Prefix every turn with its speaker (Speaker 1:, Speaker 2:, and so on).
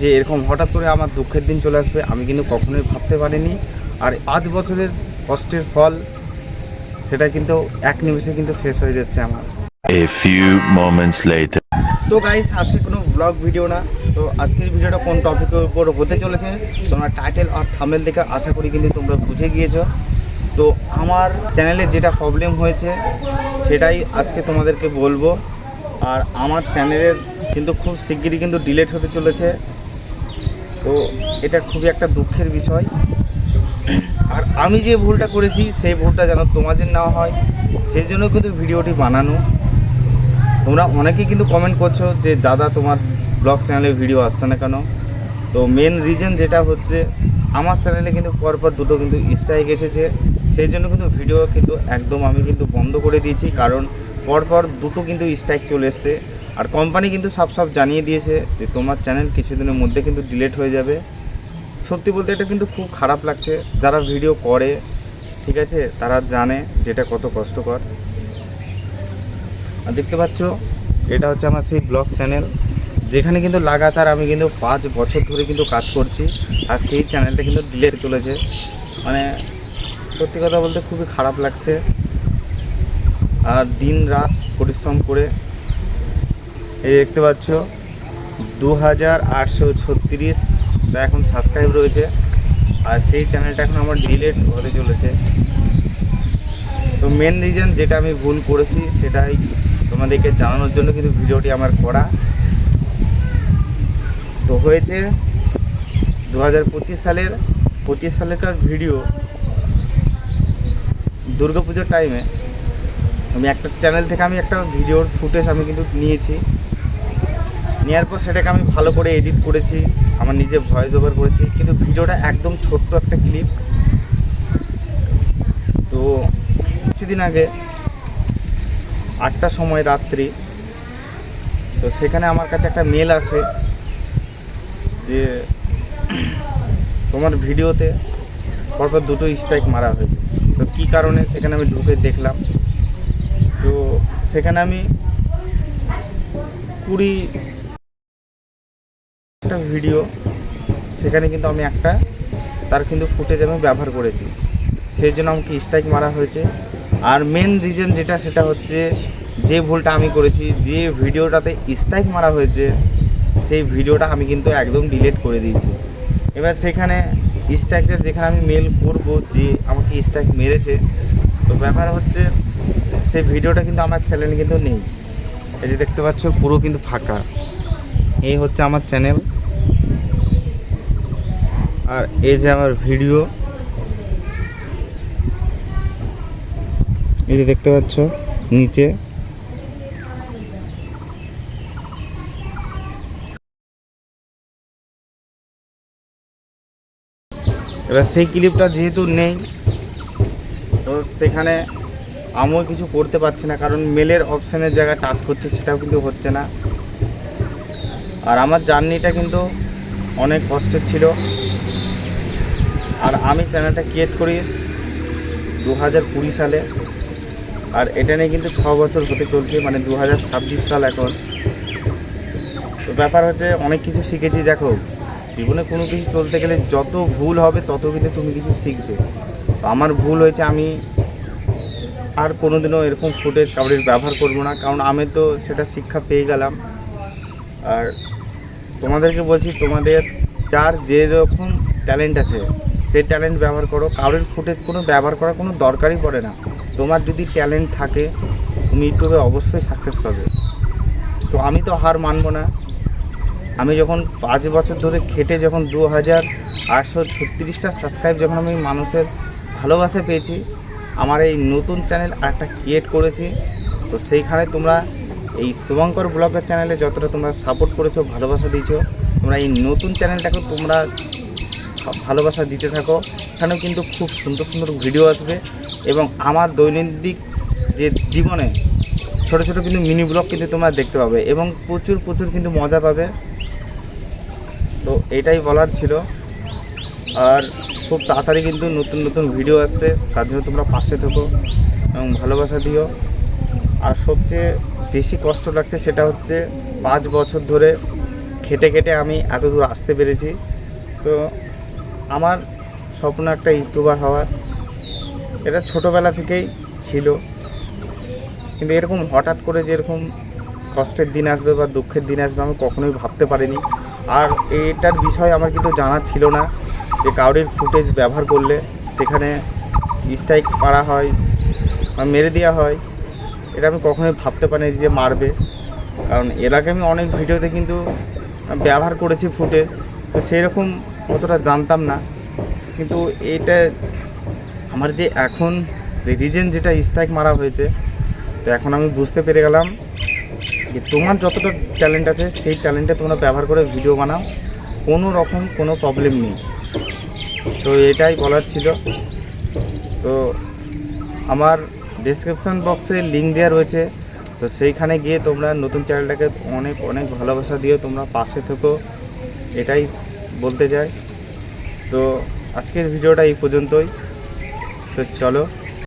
Speaker 1: যে এরকম হঠাৎ করে আমার দুঃখের দিন চলে আসবে আমি কিন্তু কখনোই ভাবতে পারিনি। আর 5 বছরের কষ্টের ফল সেটা কিন্তু এক নিমেষে কিন্তু শেষ হয়ে যাচ্ছে আমার।
Speaker 2: A few moments later.
Speaker 1: তো গাইস, আজকে কোনো ব্লগ ভিডিও না। তো আজকের ভিডিওটা কোন টপিকের উপর হতে চলেছে তোমরা টাইটেল আর থাম্বনেল দেখে আশা করি কিন্তু তোমরা বুঝে গিয়েছো। তো আমার চ্যানেলে যেটা প্রবলেম হয়েছে সেটাই আজকে তোমাদেরকে বলবো। আর আমার চ্যানেলের কিন্তু খুব শিগগিরই কিন্তু ডিলিট হতে চলেছে। তো এটা খুবই একটা দুঃখের বিষয়। আর আমি যে ভুলটা করেছি সেই ভুলটা যেন তোমাদের না হয় সেই জন্য কিন্তু ভিডিওটি বানানো। তোমরা অনেকেই কিন্তু কমেন্ট করছো যে দাদা তোমার ব্লগ চ্যানেলে ভিডিও আসছে না কেন। তো মেন রিজন যেটা হচ্ছে আমার চ্যানেলে কিন্তু পরপর দুটো কিন্তু স্ট্রাইক এসেছে, সেই জন্য কিন্তু ভিডিও কিন্তু একদম আমি কিন্তু বন্ধ করে দিয়েছি। কারণ পরপর দুটো কিন্তু স্ট্রাইক চলে এসছে আর কোম্পানি কিন্তু সব জানিয়ে দিয়েছে যে তোমার চ্যানেল কিছুদিনের মধ্যে কিন্তু ডিলিট হয়ে যাবে। সত্যি বলতে এটা কিন্তু খুব খারাপ লাগছে। যারা ভিডিও করে ঠিক আছে তারা জানে যেটা কত কষ্টকর। আর দেখতে পাচ্ছ এটা হচ্ছে আমার সেই ব্লগ চ্যানেল যেখানে কিন্তু লাগাতার আমি কিন্তু 5 বছর ধরে কিন্তু কাজ করছি। আর সেই চ্যানেলটা কিন্তু ডিলিট চলেছে। মানে সত্যি কথা বলতে খুবই খারাপ লাগছে। আর দিন রাত পরিশ্রম করে এই দেখতে পাচ্ছ 2836 এখন সাবস্ক্রাইব রয়েছে। আর সেই চ্যানেলটা এখন আমার ডিলিট হতে চলেছে। তো মেন রিজন যেটা আমি ভুল করেছি সেটাই তোমাদেরকে জানানোর জন্য কিন্তু ভিডিওটি আমার করা। তো হয়েছে 2025 সালের 25 সালেরকার ভিডিও দুর্গাপুজোর টাইমে আমি একটা চ্যানেল থেকে আমি একটা ভিডিওর ফুটেজ আমি কিন্তু নিয়েছি। নেওয়ার পর সেটাকে আমি ভালো করে এডিট করেছি, আমার নিজে ভয়েস ওভার করেছি, কিন্তু ভিডিওটা একদম ছোট্ট একটা ক্লিপ। তো কিছুদিন আগে 8টার সময় রাত্রি, তো সেখানে আমার কাছে একটা মেল আসে যে তোমার ভিডিওতে পরপর দুটো স্ট্রাইক মারা হয়েছে। তো কী কারণে সেখানে আমি ঢুকে দেখলাম। তো সেখানে আমি 20টা ভিডিও সেখানে কিন্তু আমি একটা তার কিন্তু ফুটেজ আমি ব্যবহার করেছি, সেই জন্য আমাকে স্ট্রাইক মারা হয়েছে। আর মেন রিজন যেটা সেটা হচ্ছে যে ভুলটা আমি করেছি, যে ভিডিওটাতে স্ট্রাইক মারা হয়েছে সেই ভিডিওটা আমি কিন্তু একদম ডিলিট করে দিয়েছি। এবার সেখানে স্ট্রাইকটা যেখানে আমি মেল করব যে আমাকে স্ট্রাইক মেরেছে, তো ব্যাপার হচ্ছে সেই ভিডিওটা কিন্তু আমার চ্যানেলে কিন্তু নেই। এই যে দেখতে পাচ্ছ পুরো কিন্তু ফাঁকা। এই হচ্ছে আমার চ্যানেল আর এই যে আমার ভিডিও, এই যে দেখতে পাচ্ছ নিচে। এবার সেই ক্লিপটা যেহেতু নেই তো সেখানে আমিও কিছু করতে পারছি না, কারণ মেলের অপশানের জায়গায় টাচ করছে সেটাও কিন্তু হচ্ছে না। আর আমার জার্নিটা কিন্তু অনেক কষ্টের ছিল। আর আমি চ্যানেলটা ক্রিয়েট করি 2020 সালে, আর এটা নিয়ে কিন্তু 6 বছর হতে চলছে, মানে 2026 সাল এখন। তো ব্যাপার হচ্ছে অনেক কিছু শিখেছি। দেখো জীবনে কোনো কিছু চলতে গেলে যত ভুল হবে তত কিন্তু তুমি কিছু শিখবে। তো আমার ভুল হয়েছে, আমি আর কোনোদিনও এরকম ফুটেজ কাউরির ব্যবহার করব না, কারণ আমি তো সেটা শিক্ষা পেয়ে গেলাম। আর তোমাদেরকে বলছি তোমাদের যার যেরকম ট্যালেন্ট আছে সেই ট্যালেন্ট ব্যবহার করো। কারোর ফুটেজ কোনো ব্যবহার করার কোনো দরকারই পড়ে না। তোমার যদি ট্যালেন্ট থাকে তুমি ইউটিউবে অবশ্যই সাকসেস পাবে। তো আমি তো হার মানবো না। আমি যখন 5 বছর ধরে খেটে যখন 2836টা সাবস্ক্রাইব যখন আমি মানুষের ভালোবাসা পেয়েছি, আমার এই নতুন চ্যানেল একটা ক্রিয়েট করেছি। তো সেইখানে তোমরা এই শুভঙ্কর ব্লগের চ্যানেলে যতটা তোমরা সাপোর্ট করেছো, ভালোবাসা দিয়েছো, তোমরা এই নতুন চ্যানেলটাকে তোমরা ভালোবাসা দিতে থাকো। এখানেও কিন্তু খুব সুন্দর সুন্দর ভিডিও আসবে এবং আমার দৈনন্দিন যে জীবনে ছোট ছোট কিন্তু মিনি ব্লগ কিন্তু তোমরা দেখতে পাবে এবং প্রচুর কিন্তু মজা পাবে। তো এটাই বলার ছিল। আর খুব তাড়াতাড়ি কিন্তু নতুন ভিডিও আসছে, তার জন্য তোমরা পাশে থেকো এবং ভালোবাসা দিও। আর সবচেয়ে বেশি কষ্ট লাগছে সেটা হচ্ছে 5 বছর ধরে খেটে খেটে আমি এত দূর আসতে পেরেছি। তো আমার স্বপ্ন একটা ইউটিউবার হওয়ার, এটা ছোটোবেলা থেকেই ছিল, কিন্তু এরকম হঠাৎ করে যে এরকম কষ্টের দিন আসবে বা দুঃখের দিন আসবে আমি কখনোই ভাবতে পারিনি। আর এটার বিষয় আমার কিন্তু জানা ছিল না যে কাউরির ফুটেজ ব্যবহার করলে সেখানে স্ট্রাইক মারা হয় বা মেরে দেওয়া হয়। এটা আমি কখনোই ভাবতে পারিনি যে মারবে, কারণ এর আগে আমি অনেক ভিডিওতে কিন্তু ব্যবহার করেছি ফুটেজ, তো সেই রকম অতটা জানতাম না। কিন্তু এটা আমার যে এখন রিজন যেটা স্ট্রাইক মারা হয়েছে, তো এখন আমি বুঝতে পেরে গেলাম যে তোমার যতটা ট্যালেন্ট আছে সেই ট্যালেন্টে তোমরা ব্যবহার করে ভিডিও বানাও, কোনো রকম কোনো প্রবলেম নেই। তো এটাই বলার ছিল। তো আমার ডেসক্রিপশন বক্সে লিঙ্ক দেওয়া রয়েছে, তো সেইখানে গিয়ে তোমরা নতুন চ্যানেলটাকে অনেক অনেক ভালোবাসা দিও, তোমরা পাশে থেকো, এটাই বলতে চাই। তো আজকের ভিডিওটা এই পর্যন্তই। তো চলো।